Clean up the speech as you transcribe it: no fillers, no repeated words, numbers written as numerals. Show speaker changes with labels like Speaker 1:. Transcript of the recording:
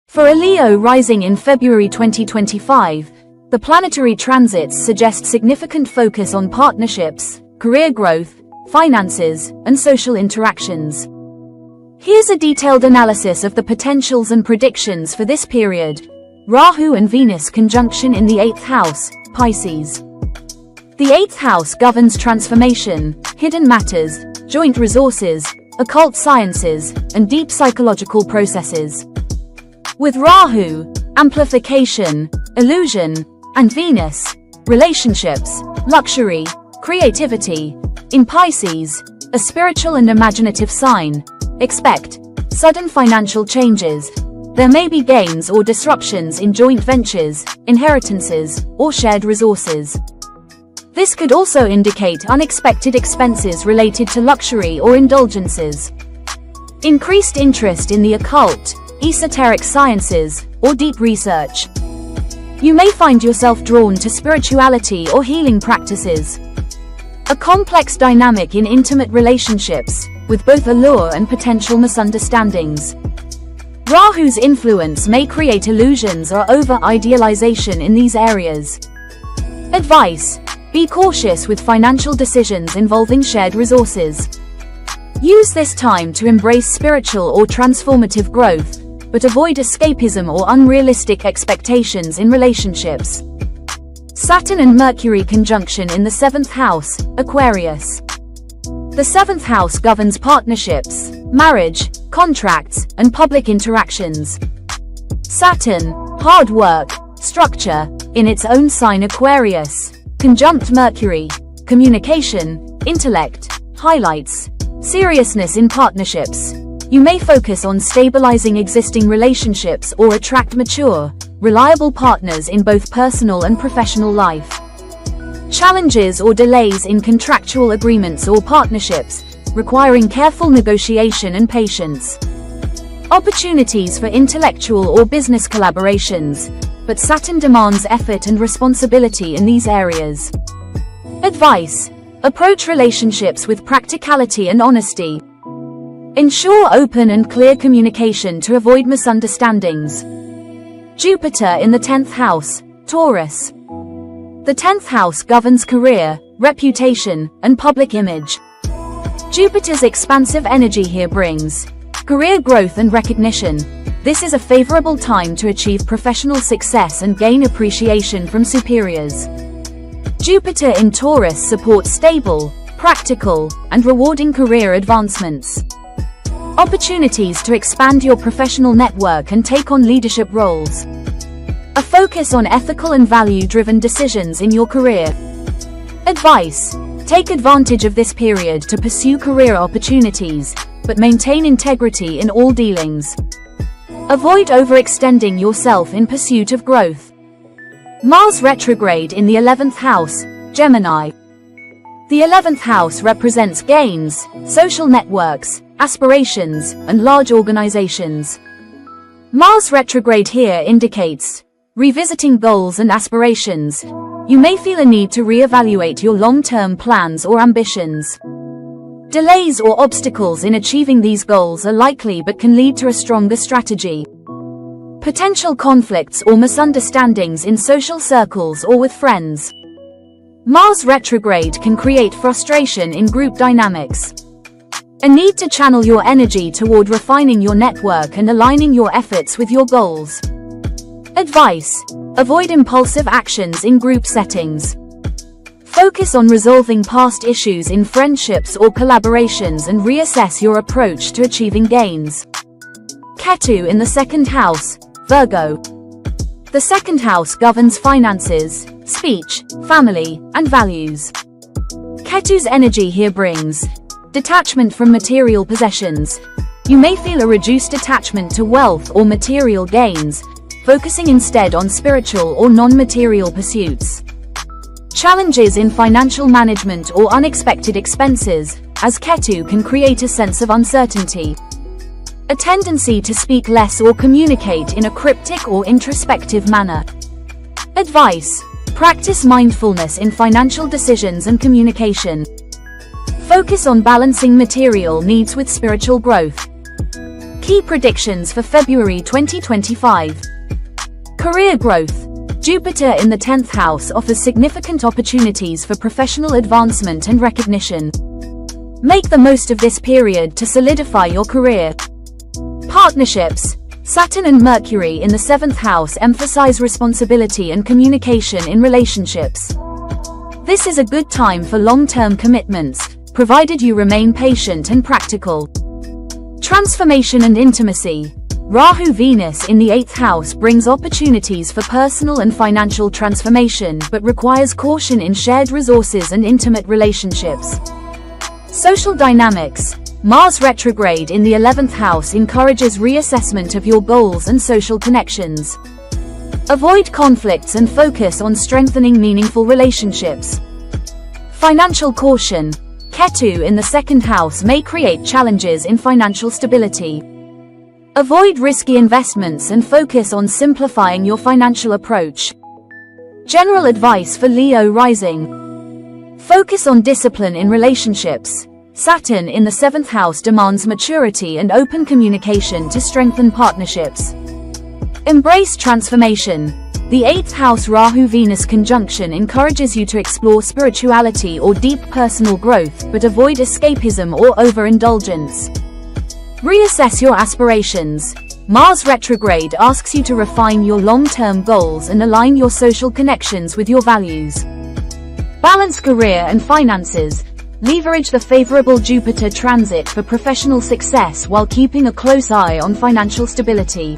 Speaker 1: For a Leo rising in February 2025, the planetary transits suggest significant focus on partnerships, career growth, finances, and social interactions. Here's a detailed analysis of the potentials and predictions for this period. Rahu and Venus conjunction in the 8th house, Pisces. The 8th house governs transformation, hidden matters, joint resources, occult sciences, and deep psychological processes. With Rahu, amplification, illusion, and Venus, relationships, luxury, creativity. In Pisces, a spiritual and imaginative sign, expect sudden financial changes. There may be gains or disruptions in joint ventures, inheritances, or shared resources. This could also indicate unexpected expenses related to luxury or indulgences. Increased interest in the occult, esoteric sciences, or deep research. You may find yourself drawn to spirituality or healing practices. A complex dynamic in intimate relationships, with both allure and potential misunderstandings. Rahu's influence may create illusions or over-idealization in these areas. Advice: be cautious with financial decisions involving shared resources. Use this time to embrace spiritual or transformative growth, but avoid escapism or unrealistic expectations in relationships. Saturn and Mercury conjunction in the 7th house, Aquarius. The 7th house governs partnerships, marriage, contracts, and public interactions. Saturn, hard work, structure, in its own sign Aquarius, conjunct Mercury, communication, intellect, highlights, seriousness in partnerships. You may focus on stabilizing existing relationships or attract mature, reliable partners in both personal and professional life. Challenges or delays in contractual agreements or partnerships, requiring careful negotiation and patience. Opportunities for intellectual or business collaborations, but Saturn demands effort and responsibility in these areas. Advice: approach relationships with practicality and honesty. Ensure open and clear communication to avoid misunderstandings. Jupiter in the 10th house, Taurus. The 10th house governs career, reputation, and public image. Jupiter's expansive energy here brings career growth and recognition. This is a favorable time to achieve professional success and gain appreciation from superiors. Jupiter in Taurus supports stable, practical, and rewarding career advancements. Opportunities to expand your professional network and take on leadership roles. A focus on ethical and value-driven decisions in your career. Advice: take advantage of this period to pursue career opportunities, but maintain integrity in all dealings. Avoid overextending yourself in pursuit of growth. Mars retrograde in the 11th house, Gemini. The 11th house represents gains, social networks, aspirations, and large organizations. Mars retrograde here indicates revisiting goals and aspirations. You may feel a need to reevaluate your long-term plans or ambitions. Delays or obstacles in achieving these goals are likely but can lead to a stronger strategy. Potential conflicts or misunderstandings in social circles or with friends. Mars retrograde can create frustration in group dynamics. A need to channel your energy toward refining your network and aligning your efforts with your goals. Advice: avoid impulsive actions in group settings. Focus on resolving past issues in friendships or collaborations and reassess your approach to achieving gains. Ketu in the 2nd house, Virgo. The 2nd house governs finances, speech, family, and values. Ketu's energy here brings detachment from material possessions. You may feel a reduced attachment to wealth or material gains, focusing instead on spiritual or non-material pursuits. Challenges in financial management or unexpected expenses, as Ketu can create a sense of uncertainty. A tendency to speak less or communicate in a cryptic or introspective manner. Advice: practice mindfulness in financial decisions and communication. Focus on balancing material needs with spiritual growth. Key predictions for February 2025. Career growth. Jupiter in the 10th house offers significant opportunities for professional advancement and recognition. Make the most of this period to solidify your career. Partnerships. Saturn and Mercury in the 7th house emphasize responsibility and communication in relationships. This is a good time for long-term commitments, provided you remain patient and practical. Transformation and intimacy. Rahu-Venus in the 8th house brings opportunities for personal and financial transformation but requires caution in shared resources and intimate relationships. Social dynamics. Mars retrograde in the 11th house encourages reassessment of your goals and social connections. Avoid conflicts and focus on strengthening meaningful relationships. Financial caution. Ketu in the 2nd house may create challenges in financial stability. Avoid risky investments and focus on simplifying your financial approach. General advice for Leo rising. Focus on discipline in relationships. Saturn in the 7th house demands maturity and open communication to strengthen partnerships. Embrace transformation. The 8th house Rahu-Venus conjunction encourages you to explore spirituality or deep personal growth, but avoid escapism or overindulgence. Reassess your aspirations. Mars retrograde asks you to refine your long-term goals and align your social connections with your values. Balance career and finances. Leverage the favorable Jupiter transit for professional success while keeping a close eye on financial stability.